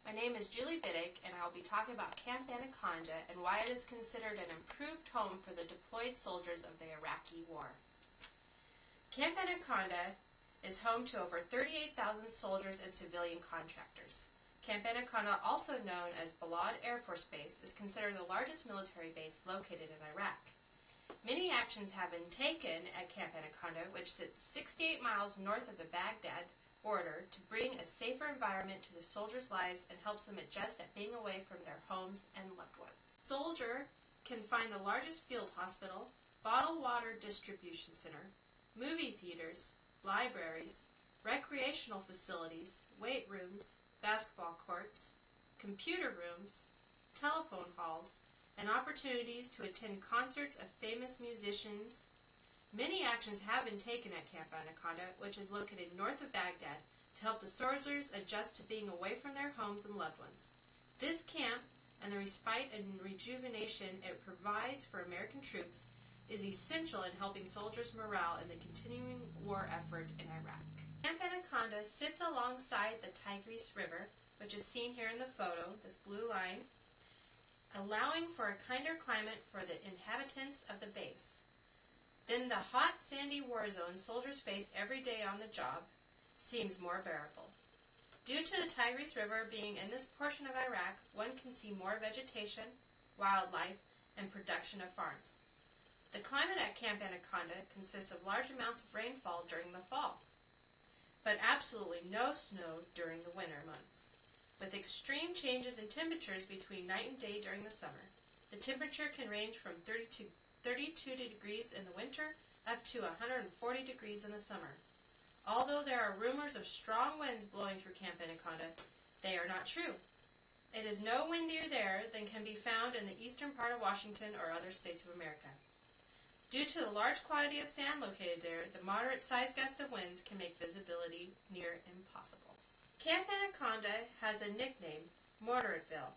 My name is Julie Bittick, and I will be talking about Camp Anaconda and why it is considered an improved home for the deployed soldiers of the Iraqi War. Camp Anaconda is home to over 38,000 soldiers and civilian contractors. Camp Anaconda, also known as Balad Air Force Base, is considered the largest military base located in Iraq. Many actions have been taken at Camp Anaconda, which sits 68 miles north of the Baghdad border, to bring a safer environment to the soldiers' lives and helps them adjust at being away from their homes and loved ones. Soldier can find the largest field hospital, bottled water distribution center, movie theaters, libraries, recreational facilities, weight rooms, basketball courts, computer rooms, telephone halls, and opportunities to attend concerts of famous musicians. Many actions have been taken at Camp Anaconda, which is located north of Baghdad, to help the soldiers adjust to being away from their homes and loved ones. This camp and the respite and rejuvenation it provides for American troops is essential in helping soldiers' morale in the continuing war effort in Iraq. Camp Anaconda sits alongside the Tigris River, which is seen here in the photo, this blue line, allowing for a kinder climate for the inhabitants of the base. Then the hot, sandy war zone soldiers face every day on the job seems more bearable. Due to the Tigris River being in this portion of Iraq, one can see more vegetation, wildlife, and production of farms. The climate at Camp Anaconda consists of large amounts of rainfall during the fall, but absolutely no snow during the winter months, with extreme changes in temperatures between night and day during the summer. The temperature can range from 32 degrees in the winter up to 140 degrees in the summer. Although there are rumors of strong winds blowing through Camp Anaconda, they are not true. It is no windier there than can be found in the eastern part of Washington or other states of America. Due to the large quantity of sand located there, the moderate-sized gust of winds can make visibility near impossible. Camp Anaconda has a nickname, Mortarville,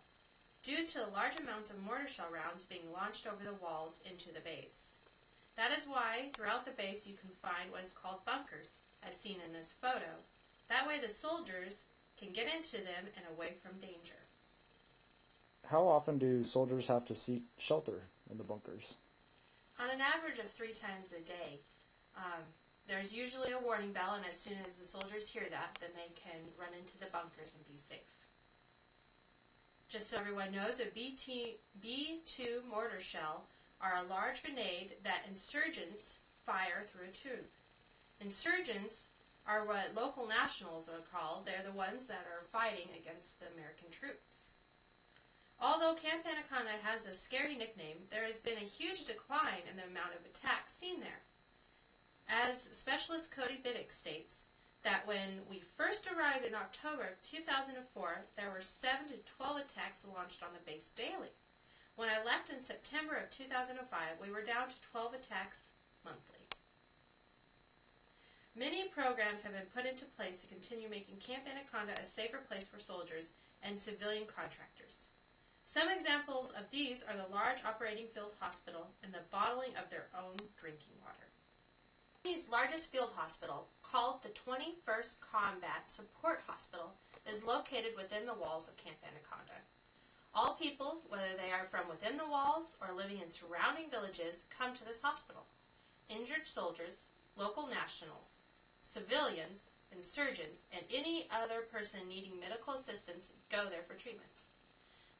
due to the large amounts of mortar shell rounds being launched over the walls into the base. That is why throughout the base you can find what is called bunkers, as seen in this photo. That way the soldiers can get into them and away from danger. How often do soldiers have to seek shelter in the bunkers? On an average of 3 times a day. There's usually a warning bell, and as soon as the soldiers hear that, then they can run into the bunkers and be safe. Just so everyone knows, a B-2 mortar shell are a large grenade that insurgents fire through a tube. Insurgents are what local nationals are called. They're the ones that are fighting against the American troops. Although Camp Anaconda has a scary nickname, there has been a huge decline in the amount of attacks seen there. As specialist Cody Bittick states, that when we first arrived in October of 2004, there were 7 to 12 attacks launched on the base daily. When I left in September of 2005, we were down to 12 attacks monthly. Many programs have been put into place to continue making Camp Anaconda a safer place for soldiers and civilian contractors. Some examples of these are the large operating field hospital and the bottling of their own drinking water. The Army's largest field hospital, called the 21st Combat Support Hospital, is located within the walls of Camp Anaconda. All people, whether they are from within the walls or living in surrounding villages, come to this hospital. Injured soldiers, local nationals, civilians, insurgents, and any other person needing medical assistance go there for treatment.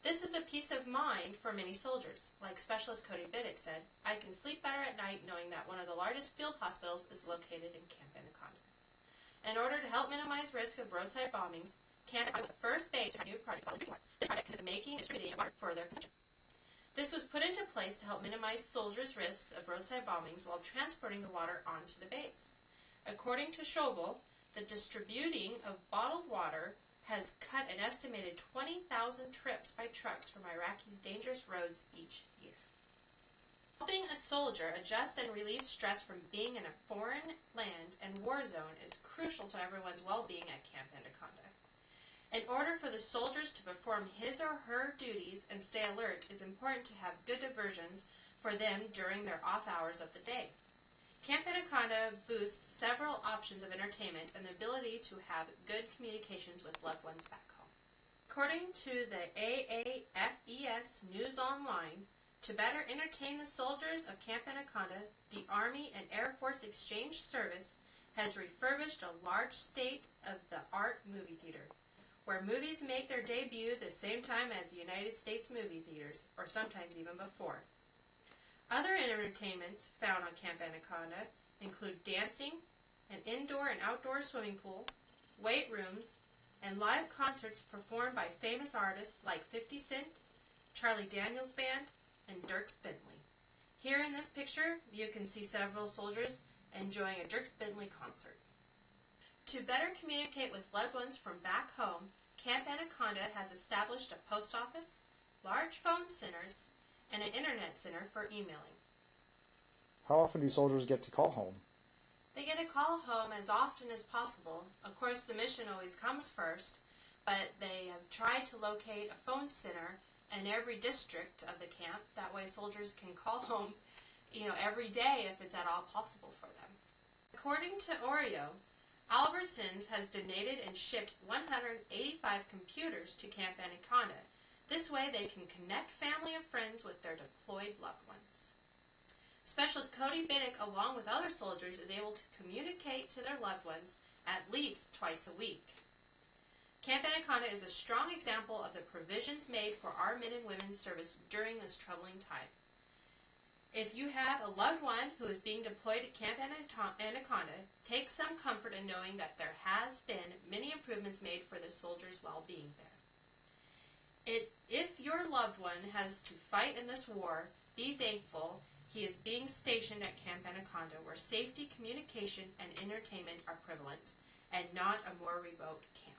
This is a peace of mind for many soldiers. Like Specialist Cody Bittick said, I can sleep better at night knowing that one of the largest field hospitals is located in Camp Anaconda. In order to help minimize risk of roadside bombings, Camp Anaconda was the first base for a new project called Drinking Water. This project consists of making and distributing water for their consumption. This was put into place to help minimize soldiers' risks of roadside bombings while transporting the water onto the base. According to Schogel, the distributing of bottled water has cut an estimated 20,000 trips by trucks from Iraq's dangerous roads each year. Helping a soldier adjust and relieve stress from being in a foreign land and war zone is crucial to everyone's well-being at Camp Anaconda. In order for the soldiers to perform his or her duties and stay alert, it is important to have good diversions for them during their off hours of the day. Camp Anaconda boasts several options of entertainment and the ability to have good communications with loved ones back home. According to the AAFES News Online, to better entertain the soldiers of Camp Anaconda, the Army and Air Force Exchange Service has refurbished a large state-of-the-art movie theater, where movies make their debut the same time as the United States movie theaters, or sometimes even before. Other entertainments found on Camp Anaconda include dancing, an indoor and outdoor swimming pool, weight rooms, and live concerts performed by famous artists like 50 Cent, Charlie Daniels Band, and Dierks Bentley. Here in this picture, you can see several soldiers enjoying a Dierks Bentley concert. To better communicate with loved ones from back home, Camp Anaconda has established a post office, large phone centers, and an internet center for emailing. How often do soldiers get to call home? They get a call home as often as possible. Of course, the mission always comes first, but they have tried to locate a phone center in every district of the camp. That way soldiers can call home, every day if it's at all possible for them. According to Oreo, Albertsons has donated and shipped 185 computers to Camp Anaconda. This way they can connect family and friends with their deployed loved ones. Specialist Cody Bittick, along with other soldiers, is able to communicate to their loved ones at least twice a week. Camp Anaconda is a strong example of the provisions made for our men and women's service during this troubling time. If you have a loved one who is being deployed at Camp Anaconda, take some comfort in knowing that there has been many improvements made for the soldiers' well-being there. If your loved one has to fight in this war, be thankful he is being stationed at Camp Anaconda, where safety, communication, and entertainment are prevalent, and not a more remote camp.